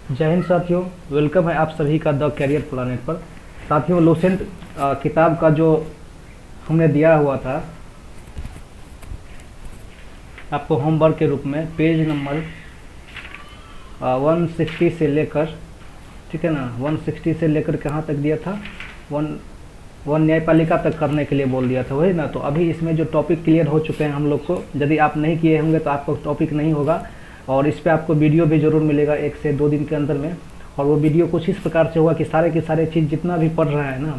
जय हिंद साथियों, वेलकम है आप सभी का द कैरियर प्लानेट पर। साथियों, लूसेंट किताब का जो हमने दिया हुआ था आपको होमवर्क के रूप में, पेज नंबर 160 से लेकर, ठीक है ना, 160 से लेकर कहाँ तक दिया था, वन न्यायपालिका तक करने के लिए बोल दिया था, वही ना। तो अभी इसमें जो टॉपिक क्लियर हो चुके हैं हम लोग को, यदि आप नहीं किए होंगे तो आपको टॉपिक नहीं होगा, और इस पर आपको वीडियो भी ज़रूर मिलेगा 1 से 2 दिन के अंदर में। और वो वीडियो कुछ इस प्रकार से होगा कि सारे के सारे चीज़ जितना भी पढ़ रहा है ना,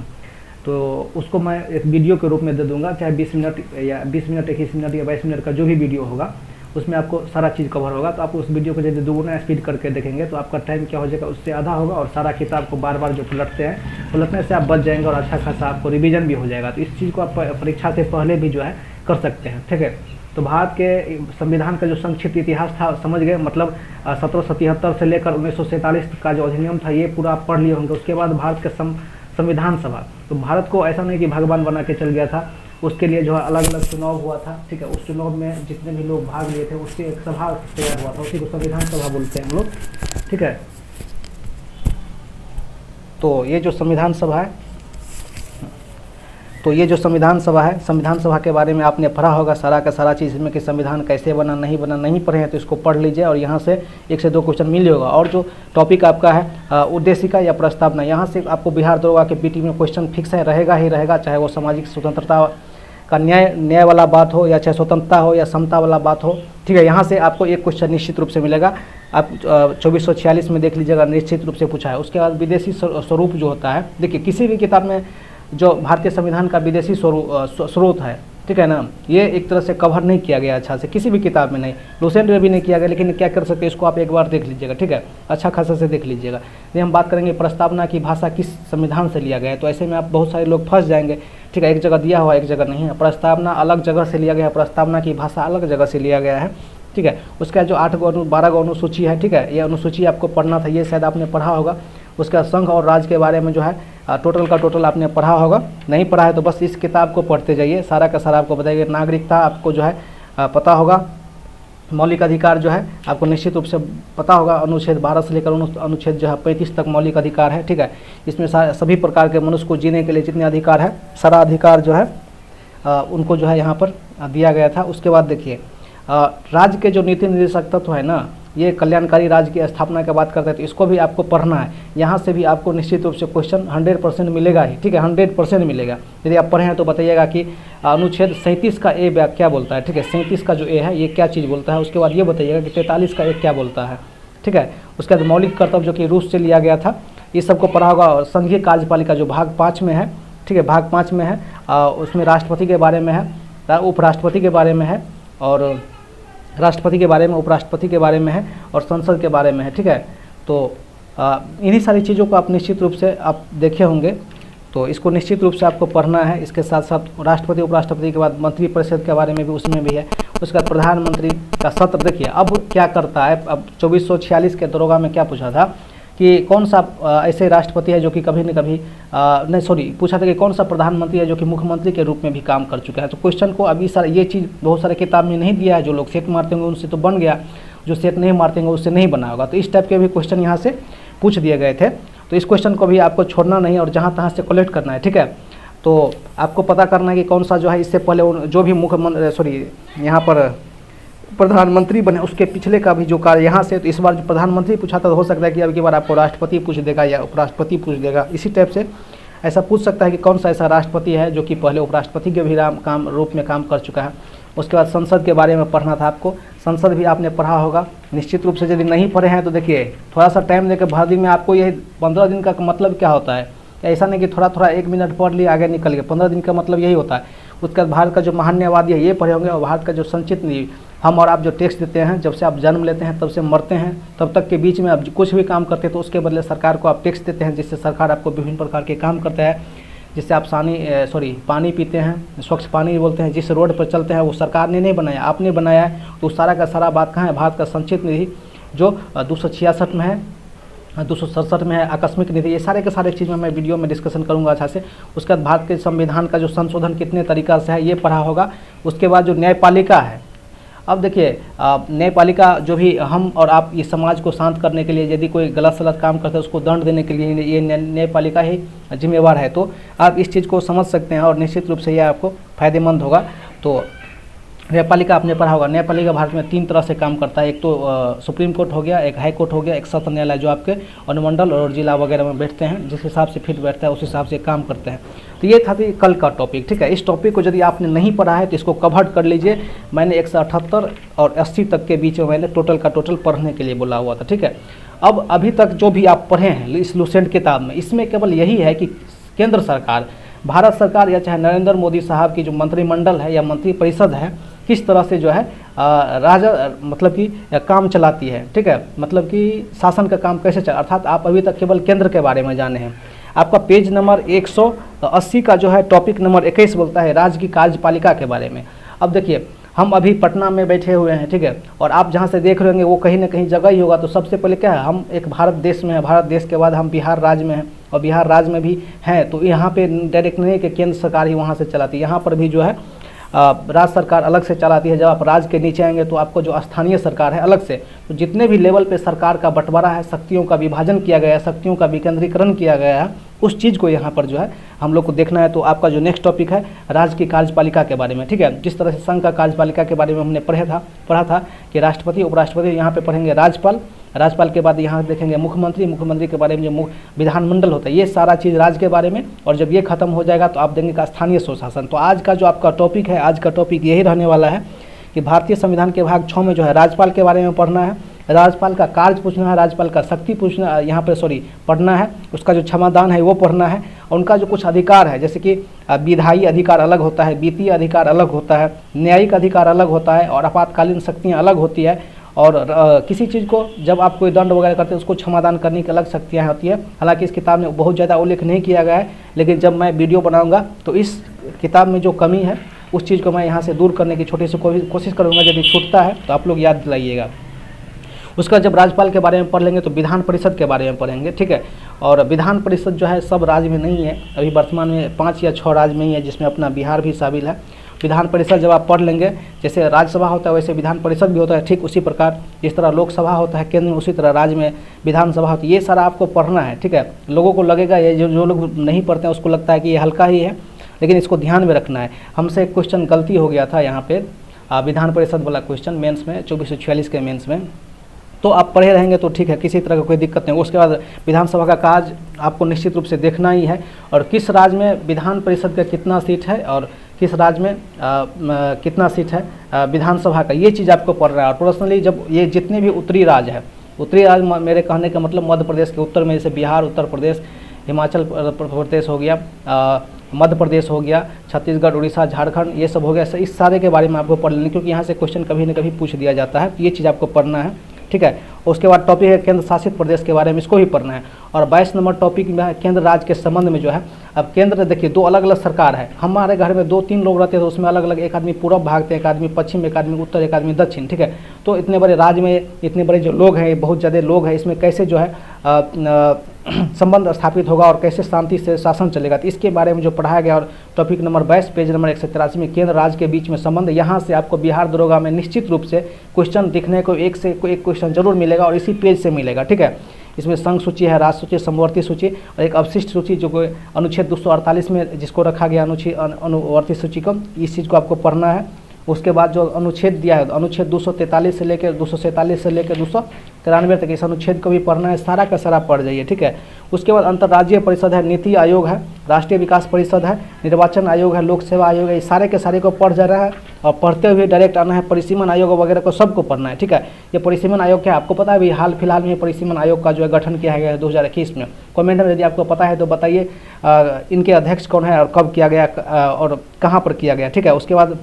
तो उसको मैं एक वीडियो के रूप में दे दूंगा, चाहे 20 मिनट या 20 मिनट 21 मिनट या 22 मिनट का जो भी वीडियो होगा उसमें आपको सारा चीज़ कवर होगा। तो आप उस वीडियो को यदि दोगुना स्पीड करके देखेंगे तो आपका टाइम क्या हो जाएगा, उससे आधा होगा, और सारा किताब को बार बार जो पलटते हैं, पलटने से आप बच जाएंगे और अच्छा खासा आपको रिवीजन भी हो जाएगा। तो इस चीज़ को आप परीक्षा से पहले भी जो है कर सकते हैं, ठीक है। तो भारत के संविधान का जो संक्षिप्त इतिहास था समझ गए, मतलब 1777 से लेकर 1947 का जो अधिनियम था ये पूरा आप पढ़ लिए होंगे। उसके बाद भारत के संविधान सभा, तो भारत को ऐसा नहीं कि भगवान बना के चल गया था, उसके लिए जो है अलग अलग चुनाव हुआ था, ठीक है। उस चुनाव में जितने भी लोग भाग लिए थे उससे एक सभा तैयार हुआ था, उसी को संविधान सभा बोलते हैं हम लोग, ठीक है। तो ये जो संविधान सभा है, तो ये जो संविधान सभा है, संविधान सभा के बारे में आपने पढ़ा होगा सारा का सारा चीज़ में, कि संविधान कैसे बना, नहीं पढ़े हैं तो इसको पढ़ लीजिए, और यहाँ से 1 से 2 क्वेश्चन मिल होगा। और जो टॉपिक आपका है उद्देशिका या प्रस्तावना, यहाँ से आपको बिहार दरोगा के पीटी में क्वेश्चन फिक्स है, रहेगा ही रहेगा, चाहे वो सामाजिक स्वतंत्रता का न्याय वाला बात हो, या चाहे स्वतंत्रता हो या समता वाला बात हो, ठीक है। यहाँ से आपको एक क्वेश्चन निश्चित रूप से मिलेगा। आप 2446 में देख लीजिएगा, निश्चित रूप से पूछा है। उसके बाद विदेशी स्वरूप जो होता है, देखिए किसी भी किताब में जो भारतीय संविधान का विदेशी स्रोत है, ठीक है ना, ये एक तरह से कवर नहीं किया गया अच्छा से, किसी भी किताब में नहीं, लूसेंट में भी नहीं किया गया। लेकिन क्या कर सकते हैं, इसको आप एक बार देख लीजिएगा, ठीक है, अच्छा खासा से देख लीजिएगा। ये हम बात करेंगे प्रस्तावना की भाषा किस संविधान से लिया गया है, तो ऐसे में आप बहुत सारे लोग फंस जाएंगे, ठीक है। एक जगह दिया हुआ, एक जगह नहीं है। प्रस्तावना अलग जगह से लिया गया है, प्रस्तावना की भाषा अलग जगह से लिया गया है, ठीक है। उसका जो 12 गो अनुसूची है, ठीक है, ये अनुसूची आपको पढ़ना था, ये शायद आपने पढ़ा होगा। उसका संघ और राज्य के बारे में जो है टोटल का टोटल आपने पढ़ा होगा, नहीं पढ़ा है तो बस इस किताब को पढ़ते जाइए, सारा का सारा आपको बताइए। नागरिकता आपको जो है पता होगा, मौलिक अधिकार जो है आपको निश्चित रूप से पता होगा, अनुच्छेद 12 से लेकर अनुच्छेद जो है 35 तक मौलिक अधिकार है, ठीक है। इसमें सभी प्रकार के मनुष्य को जीने के लिए जितने अधिकार है, सारा अधिकार जो है उनको जो है यहाँ पर दिया गया था। उसके बाद देखिए, राज्य के जो नीति निर्देशक तत्व है ना, ये कल्याणकारी राज्य की स्थापना की बात करते हैं, तो इसको भी आपको पढ़ना है। यहाँ से भी आपको निश्चित रूप से क्वेश्चन 100% मिलेगा ही, ठीक है, 100% मिलेगा। यदि आप पढ़े हैं तो बताइएगा कि अनुच्छेद 37 का ए क्या बोलता है, ठीक है, 37 का जो ए है ये क्या चीज़ बोलता है। उसके बाद ये बताइएगा कि 43 का ए क्या बोलता है, ठीक है। उसके बाद मौलिक कर्तव्य जो कि रूस से लिया गया था, ये सबको पढ़ा होगा। और संघीय कार्यपालिका जो भाग 5 में है, ठीक है, भाग 5 में है, उसमें राष्ट्रपति के बारे में है, उपराष्ट्रपति के बारे में है, और राष्ट्रपति के बारे में, उपराष्ट्रपति के बारे में है, और संसद के बारे में है, ठीक है। तो इन्हीं सारी चीज़ों को आप निश्चित रूप से आप देखे होंगे, तो इसको निश्चित रूप से आपको पढ़ना है। इसके साथ साथ राष्ट्रपति उपराष्ट्रपति के बाद मंत्रिपरिषद के बारे में भी उसमें भी है। उसके बाद प्रधानमंत्री का सत्र, देखिए अब क्या करता है। अब 2446 के दरोगा में क्या पूछा था कि कौन सा ऐसे राष्ट्रपति है जो कि कभी न कभी पूछा था कि कौन सा प्रधानमंत्री है जो कि मुख्यमंत्री के रूप में भी काम कर चुका है। तो क्वेश्चन को अभी सारा ये चीज़ बहुत सारे किताब में नहीं दिया है, जो लोग सेट मारते होंगे उनसे तो बन गया, जो सेट नहीं मारते होंगे उससे नहीं बना होगा। तो इस टाइप के भी क्वेश्चन यहाँ से पूछ दिए गए थे, तो इस क्वेश्चन को भी आपको छोड़ना नहीं और जहाँ तहाँ से कलेक्ट करना है, ठीक है। तो आपको पता करना है कि कौन सा जो है इससे पहले जो भी यहाँ पर प्रधानमंत्री बने उसके पिछले का भी जो कार्य यहाँ से, तो इस बार जो प्रधानमंत्री पूछा था तो हो सकता है कि अब की बार आपको राष्ट्रपति पूछ देगा या उपराष्ट्रपति पूछ देगा, इसी टाइप से ऐसा पूछ सकता है कि कौन सा ऐसा राष्ट्रपति है जो कि पहले उपराष्ट्रपति के भी रूप में काम कर चुका है। उसके बाद संसद के बारे में पढ़ना था आपको, संसद भी आपने पढ़ा होगा निश्चित रूप से। यदि नहीं पढ़े हैं तो देखिए थोड़ा सा टाइम देकर भर दिन में आपको ये 15 दिन का मतलब क्या होता है, ऐसा नहीं कि थोड़ा थोड़ा 1 मिनट पढ़ लिए आगे निकल गए, 15 दिन का मतलब यही होता है। उसके बाद भारत का जो महान्यायवादी है ये पढ़े होंगे, और भारत का जो संचित नीति, हम और आप जो टैक्स देते हैं, जब से आप जन्म लेते हैं तब से मरते हैं तब तक के बीच में आप कुछ भी काम करते हैं तो उसके बदले सरकार को आप टैक्स देते हैं, जिससे सरकार आपको विभिन्न प्रकार के काम करता है, जिससे आप पानी पीते हैं, स्वच्छ पानी बोलते हैं। जिस रोड पर चलते हैं वो सरकार ने नहीं बनाया, आपने बनाया है। तो सारा का सारा बात कहाँ है, भारत का संचित निधि जो 266 में है, 267 में है, आकस्मिक निधि, ये सारे के सारे चीज़ में मैं वीडियो में डिस्कशन करूंगा अच्छा से। उसके बाद भारत के संविधान का जो संशोधन कितने तरीका से है ये पढ़ा होगा। उसके बाद जो न्यायपालिका है, अब देखिए न्यायपालिका जो भी हम और आप इस समाज को शांत करने के लिए यदि कोई गलत सलत काम करता है उसको दंड देने के लिए ये न्यायपालिका ही जिम्मेवार है। तो आप इस चीज़ को समझ सकते हैं और निश्चित रूप से यह आपको फ़ायदेमंद होगा। तो न्यायपालिका आपने पढ़ा होगा, न्यायपालिका भारत में 3 तरह से काम करता है। एक तो सुप्रीम कोर्ट हो गया, एक हाई कोर्ट हो गया, एक सत्र न्यायालय जो आपके अनुमंडल और जिला वगैरह में बैठते हैं, जिस हिसाब से फिट बैठता है उस हिसाब से काम करते हैं। तो ये था कल का टॉपिक, ठीक है। इस टॉपिक को यदि आपने नहीं पढ़ा है तो इसको कवर कर लीजिए। मैंने 178 और 80 तक के बीच में मैंने टोटल का टोटल पढ़ने के लिए बोला हुआ था, ठीक है। अब अभी तक जो भी आप पढ़े हैं इस लुसेंट किताब में, इसमें केवल यही है कि केंद्र सरकार, भारत सरकार या चाहे नरेंद्र मोदी साहब की जो मंत्रिमंडल है या मंत्रिपरिषद है, किस तरह से जो है मतलब कि काम चलाती है, ठीक है। मतलब कि शासन का काम कैसे चला, अर्थात आप अभी तक केवल केंद्र के बारे में जाने हैं। आपका पेज नंबर 180 का जो है टॉपिक नंबर 21 बोलता है राज्य की कार्यपालिका के बारे में। अब देखिए हम अभी पटना में बैठे हुए हैं, ठीक है, और आप जहाँ से देख रहे होंगे वो कहीं ना कहीं जगह ही होगा। तो सबसे पहले क्या है, हम एक भारत देश में हैं, भारत देश के बाद हम बिहार राज्य में हैं और बिहार राज्य में भी हैं। तो यहाँ पे डायरेक्ट नहीं है कि केंद्र सरकार ही वहाँ से चलाती है, यहाँ पर भी जो है राज्य सरकार अलग से चलाती है। जब आप राज्य के नीचे आएंगे तो आपको जो स्थानीय सरकार है अलग से। तो जितने भी लेवल पे सरकार का बंटवारा है, शक्तियों का विभाजन किया गया है, शक्तियों का विकेंद्रीकरण किया गया है, उस चीज़ को यहाँ पर जो है हम लोग को देखना है। तो आपका जो नेक्स्ट टॉपिक है राज्य की कार्यपालिका के बारे में, ठीक है। जिस तरह से संघ का कार्यपालिका के बारे में हमने पढ़ा था कि राष्ट्रपति, उपराष्ट्रपति, यहाँ पे पढ़ेंगे राज्यपाल, राज्यपाल के बाद यहाँ देखेंगे मुख्यमंत्री, मुख्यमंत्री के बारे में जो विधानमंडल होता है, ये सारा चीज़ राज्य के बारे में। और जब ये खत्म हो जाएगा तो आप देंगे का स्थानीय स्वशासन। तो आज का जो आपका टॉपिक है, आज का टॉपिक यही रहने वाला है कि भारतीय संविधान के भाग 6 में जो है राज्यपाल के बारे में पढ़ना है, राज्यपाल का कार्य पूछना है, राज्यपाल का शक्ति पूछना यहाँ पर पढ़ना है, उसका जो क्षमादान है वो पढ़ना है, और उनका जो कुछ अधिकार है जैसे कि विधायी अधिकार अलग होता है, वित्तीय अधिकार अलग होता है, न्यायिक अधिकार अलग होता है, और आपातकालीन शक्तियाँ अलग होती है। और किसी चीज़ को जब आप कोई दंड वगैरह करते हैं उसको क्षमादान करने की अलग शक्तियाँ होती है। हालांकि इस किताब में बहुत ज़्यादा उल्लेख नहीं किया गया है, लेकिन जब मैं वीडियो बनाऊंगा तो इस किताब में जो कमी है उस चीज़ को मैं यहाँ से दूर करने की छोटी सी कोशिश करूँगा। यदि छूटता है तो आप लोग याद दिलाइएगा। उसका जब राज्यपाल के बारे में पढ़ लेंगे तो विधान परिषद के बारे में पढ़ेंगे, ठीक है। और विधान परिषद जो है सब राज्य में नहीं है, अभी वर्तमान में 5 या 6 राज्य में ही है, जिसमें अपना बिहार भी शामिल है। विधान परिषद जब आप पढ़ लेंगे, जैसे राज्यसभा होता है वैसे विधान परिषद भी होता है, ठीक उसी प्रकार जिस तरह लोकसभा होता है केंद्र में, उसी तरह राज्य में विधानसभा होती है। ये सारा आपको पढ़ना है, ठीक है। लोगों को लगेगा, ये जो लोग नहीं पढ़ते हैं उसको लगता है कि ये हल्का ही है, लेकिन इसको ध्यान में रखना है। हमसे एक क्वेश्चन गलती हो गया था यहाँ पे, विधान परिषद वाला क्वेश्चन मेंस में 2446 के मेंस में। तो आप पढ़े रहेंगे तो ठीक है, किसी तरह का कोई दिक्कत नहीं। उसके बाद विधानसभा का काज आपको निश्चित रूप से देखना ही है, और किस राज्य में विधान परिषद का कितना सीट है और किस राज्य में कितना सीट है विधानसभा का, ये चीज़ आपको पढ़ रहा है। और पर्सनली जब ये जितने भी उत्तरी राज्य है, उत्तरी राज्य मेरे कहने का मतलब मध्य प्रदेश के उत्तर में, जैसे बिहार, उत्तर प्रदेश, हिमाचल प्रदेश हो गया, मध्य प्रदेश हो गया, छत्तीसगढ़, उड़ीसा, झारखंड, ये सब हो गया। इस सारे के बारे में आपको पढ़ लेना, क्योंकि यहाँ से क्वेश्चन कभी न कभी पूछ दिया जाता है। तो ये चीज़ आपको पढ़ना है, ठीक है। उसके बाद टॉपिक है केंद्र शासित प्रदेश के बारे में, इसको भी पढ़ना है। और 22 नंबर टॉपिक में है केंद्र राज्य के संबंध में जो है। अब केंद्र देखिए 2 अलग अलग सरकार है, हमारे घर में 2-3 लोग रहते हैं तो उसमें अलग अलग, एक आदमी पूर्व भागते हैं, एक आदमी पश्चिम, एक आदमी उत्तर, एक आदमी दक्षिण, ठीक है। तो इतने बड़े राज्य में इतने बड़े जो लोग हैं, बहुत ज़्यादा लोग हैं, इसमें कैसे जो है संबंध स्थापित होगा और कैसे शांति से शासन चलेगा, तो इसके बारे में जो पढ़ाया गया। और टॉपिक नंबर 22 पेज नंबर 183 में केंद्र राज्य के बीच में संबंध, यहाँ से आपको बिहार दरोगा में निश्चित रूप से क्वेश्चन दिखने को एक से एक क्वेश्चन जरूर मिलेगा, और इसी पेज से मिलेगा, ठीक है। इसमें संघ सूची है, राज्य सूची, समवर्ती सूची और एक अवशिष्ट सूची, जो कोई अनुच्छेद 248 में जिसको रखा गया अनुवर्ती सूची को, इस चीज़ को आपको पढ़ना है। उसके बाद जो अनुच्छेद दिया है, अनुच्छेद 243 से लेकर 247 से लेकर 293 तक, इस अनुच्छेद को भी पढ़ना है, सारा का सारा पढ़ जाइए, ठीक है। उसके बाद अंतर्राज्यीय परिषद है, नीति आयोग है, राष्ट्रीय विकास परिषद है, निर्वाचन आयोग है, लोक सेवा आयोग है, सारे के सारे को पढ़ जा रहा है। और पढ़ते हुए डायरेक्ट आना है परिसीमन आयोग वगैरह को सबको पढ़ना है, ठीक है। ये परिसीमन आयोग क्या है आपको पता है? अभी हाल फिलहाल में परिसीमन आयोग का जो है गठन किया गया है 2021 में। कमेंट में यदि आपको पता है तो बताइए इनके अध्यक्ष कौन है और कब किया गया और कहाँ पर किया गया, ठीक है। उसके बाद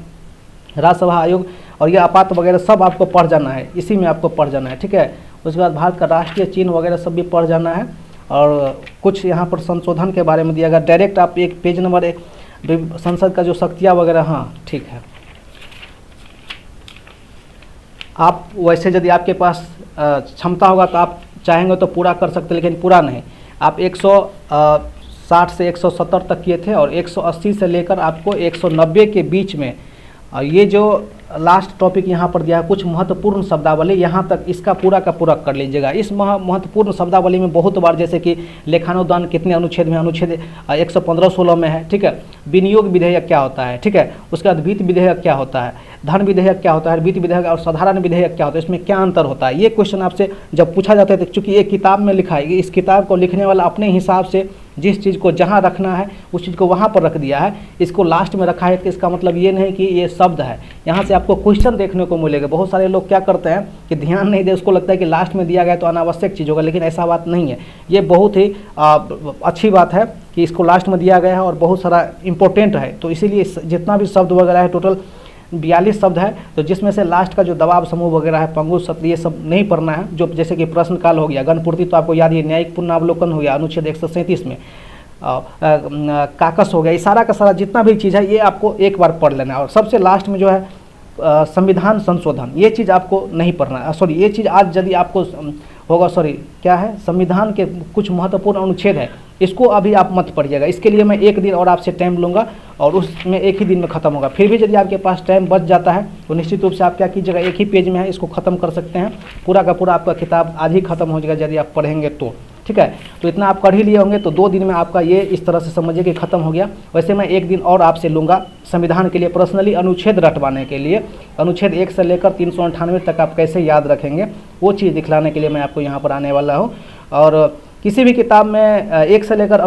राज्यसभा आयोग और ये आपात वगैरह सब आपको पढ़ जाना है, इसी में आपको पढ़ जाना है, ठीक है। उसके बाद भारत का राष्ट्रीय चिन्ह वगैरह सब भी पढ़ जाना है। और कुछ यहाँ पर संशोधन के बारे में दिया गया, डायरेक्ट आप एक पेज नंबर 1 संसद का जो शक्तियाँ वगैरह, हाँ ठीक है। आप वैसे यदि आपके पास क्षमता होगा तो आप चाहेंगे तो पूरा कर सकते, लेकिन पूरा नहीं। आप 160 से 170 तक किए थे और 180 से लेकर आपको 190 के बीच में ये जो लास्ट टॉपिक यहाँ पर दिया है कुछ महत्वपूर्ण शब्दावली, यहाँ तक इसका पूरा का पूरा कर लीजिएगा। इस महत्वपूर्ण शब्दावली में बहुत बार जैसे कि लेखानुदान कितने अनुच्छेद में, अनुच्छेद 115-16 में है, ठीक है। विनियोग विधेयक क्या होता है, ठीक है। उसके बाद वित्त विधेयक क्या होता है, धन विधेयक क्या होता है, वित्त विधेयक और साधारण विधेयक क्या होता है, इसमें क्या अंतर होता है। ये क्वेश्चन आपसे जब पूछा जाता है तो चूंकि ये किताब में लिखा है, इस किताब को लिखने वाला अपने हिसाब से जिस चीज़ को जहाँ रखना है उस चीज़ को वहाँ पर रख दिया है, इसको लास्ट में रखा है। तो इसका मतलब ये नहीं कि ये शब्द है, यहाँ से आपको क्वेश्चन देखने को मिलेगा। बहुत सारे लोग क्या करते हैं कि ध्यान नहीं दे, उसको लगता है कि लास्ट में दिया गया तो अनावश्यक चीज़ होगा, लेकिन ऐसा बात नहीं है। ये बहुत ही अच्छी बात है कि इसको लास्ट में दिया गया है और बहुत सारा इंपॉर्टेंट है। तो इसीलिए जितना भी शब्द वगैरह है टोटल 42 शब्द है, तो जिसमें से लास्ट का जो दबाव समूह वगैरह है, पंगु सत्र, ये सब नहीं पढ़ना है। जो जैसे कि प्रश्न काल हो गया, गणपूर्ति तो आपको याद है, न्यायिक पुनरावलोकन हो गया अनुच्छेद 137 में, काकस हो गया, ये सारा का सारा जितना भी चीज़ है ये आपको एक बार पढ़ लेना है। और सबसे लास्ट में जो है संविधान संशोधन, ये चीज़ आपको नहीं पढ़ना है। सॉरी, ये चीज़ आज यदि आपको होगा, सॉरी क्या है, संविधान के कुछ महत्वपूर्ण अनुच्छेद है, इसको अभी आप मत पढ़िएगा। इसके लिए मैं एक दिन और आपसे टाइम लूँगा और उसमें एक ही दिन में ख़त्म होगा। फिर भी यदि आपके पास टाइम बच जाता है तो निश्चित रूप से आप क्या कीजिएगा, एक ही पेज में है, इसको ख़त्म कर सकते हैं। पूरा का पूरा आपका किताब आज ही ख़त्म हो जाएगा यदि आप पढ़ेंगे तो, ठीक है। तो इतना आप कर ही लिए होंगे तो 2 दिन में आपका ये इस तरह से समझिए कि ख़त्म हो गया। वैसे मैं एक दिन और आपसे लूँगा संविधान के लिए पर्सनली अनुच्छेद रटवाने के लिए, अनुच्छेद 1 से लेकर 398 तक आप कैसे याद रखेंगे वो चीज़ दिखलाने के लिए मैं आपको यहाँ पर आने वाला हूँ। और किसी भी किताब में 1 से लेकर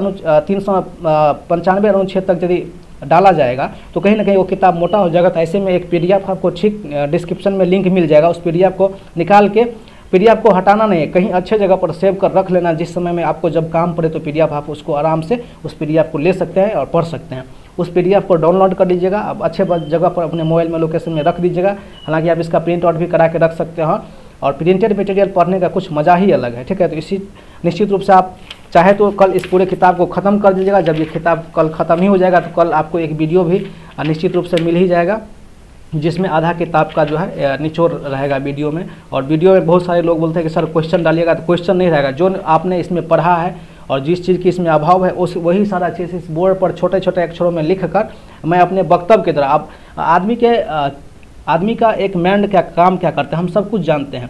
395 अनुच्छेद तक यदि डाला जाएगा तो कहीं ना कहीं वो किताब मोटा हो जाएगा। तो ऐसे में एक PDF आपको ठीक डिस्क्रिप्शन में लिंक मिल जाएगा, उस PDF को निकाल के, PDF को हटाना नहीं है, कहीं अच्छे जगह पर सेव कर रख लेना। जिस समय में आपको जब काम पड़े तो PDF आप उसको आराम से उस PDF को ले सकते हैं और पढ़ सकते हैं। उस PDF को डाउनलोड कर लीजिएगा, आप अच्छे जगह पर अपने मोबाइल में लोकेशन में रख दीजिएगा। हालांकि आप इसका प्रिंट आउट भी करा के रख सकते हैं और प्रिंटेड मटेरियल पढ़ने का कुछ मज़ा ही अलग है, ठीक है। तो इसी निश्चित रूप से आप चाहे तो कल इस पूरे किताब को ख़त्म कर दीजिएगा। जब ये किताब कल ख़त्म ही हो जाएगा तो कल आपको एक वीडियो भी निश्चित रूप से मिल ही जाएगा, जिसमें आधा किताब का जो है निचोड़ रहेगा वीडियो में। और वीडियो में बहुत सारे लोग बोलते हैं कि सर क्वेश्चन डालिएगा, तो क्वेश्चन नहीं रहेगा। जो आपने इसमें पढ़ा है और जिस चीज़ की इसमें अभाव है उस वही सारा चीज़ इस बोर्ड पर छोटे छोटे अक्षरों में लिख कर मैं अपने वक्तव्य की तरह, आप आदमी का एक माइंड क्या काम क्या करते हैं हम सब कुछ जानते हैं।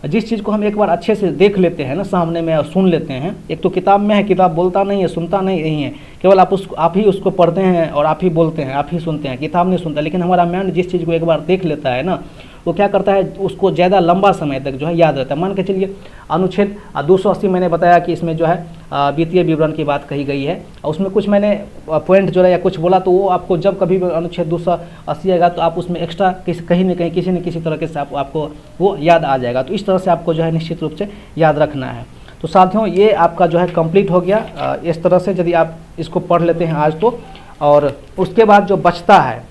जिस चीज़ को हम एक बार अच्छे से देख लेते हैं ना सामने में और सुन लेते हैं, एक तो किताब में है, किताब बोलता नहीं है, सुनता नहीं है, केवल आप ही उसको पढ़ते हैं और आप ही बोलते हैं, आप ही सुनते हैं, किताब नहीं सुनता। लेकिन हमारा माइंड जिस चीज़ को एक बार देख लेता है ना, वो क्या करता है, उसको ज़्यादा लंबा समय तक जो है याद रहता है। मान के चलिए अनुच्छेद 280 मैंने बताया कि इसमें जो है वित्तीय विवरण की बात कही गई है, और उसमें कुछ मैंने पॉइंट जो है या कुछ बोला, तो वो आपको जब कभी भी अनुच्छेद 280 आएगा तो आप उसमें एक्स्ट्रा कहीं न कहीं किसी न किसी तरीके से आपको वो याद आ जाएगा। तो इस तरह से आपको जो है निश्चित रूप से याद रखना है। तो साथियों ये आपका जो है कंप्लीट हो गया इस तरह से, यदि आप इसको पढ़ लेते हैं आज तो। और उसके बाद जो बचता है,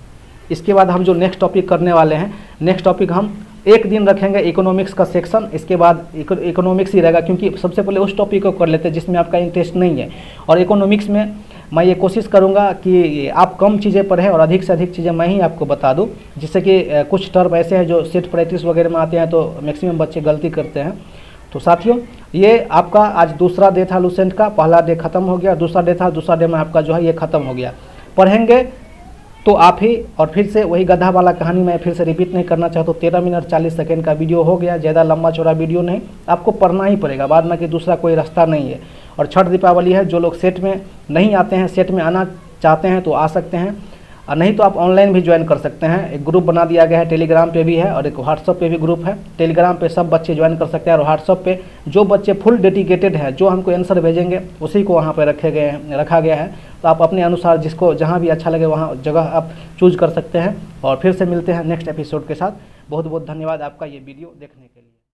इसके बाद हम जो नेक्स्ट टॉपिक करने वाले हैं, नेक्स्ट टॉपिक हम एक दिन रखेंगे इकोनॉमिक्स का सेक्शन। इसके बाद इकोनॉमिक्स ही रहेगा, क्योंकि सबसे पहले उस टॉपिक को कर लेते हैं जिसमें आपका इंटरेस्ट नहीं है। और इकोनॉमिक्स में मैं ये कोशिश करूँगा कि आप कम चीज़ें पढ़ें और अधिक से अधिक चीज़ें मैं ही आपको बता दूँ, जिससे कि कुछ टर्म ऐसे हैं जो सेट प्रैक्टिस वगैरह में आते हैं तो मैक्सिमम बच्चे गलती करते हैं। तो साथियों ये आपका आज दूसरा डे था लूसेंट का, पहला डे खत्म हो गया, दूसरा डे था, दूसरा डे में आपका जो है ये खत्म हो गया। पढ़ेंगे तो आप ही, और फिर से वही गधा वाला कहानी मैं फिर से रिपीट नहीं करना चाहता हूँ। 13 मिनट 40 सेकंड का वीडियो हो गया, ज़्यादा लंबा चौड़ा वीडियो नहीं, आपको पढ़ना ही पड़ेगा, बाद में कि दूसरा कोई रास्ता नहीं है। और छठ दीपावली है, जो लोग सेट में नहीं आते हैं, सेट में आना चाहते हैं तो आ सकते हैं, और नहीं तो आप ऑनलाइन भी ज्वाइन कर सकते हैं। एक ग्रुप बना दिया गया है, टेलीग्राम पे भी है और एक व्हाट्सअप पे भी ग्रुप है। टेलीग्राम पे सब बच्चे ज्वाइन कर सकते हैं, और व्हाट्सअप पे जो बच्चे फुल डेडिकेटेड है, जो हमको आंसर भेजेंगे उसी को वहाँ पे रखा गया है। तो आप अपने अनुसार जिसको जहाँ भी अच्छा लगे वहाँ जगह आप चूज कर सकते हैं। और फिर से मिलते हैं नेक्स्ट एपिसोड के साथ। बहुत बहुत धन्यवाद आपका ये वीडियो देखने के लिए।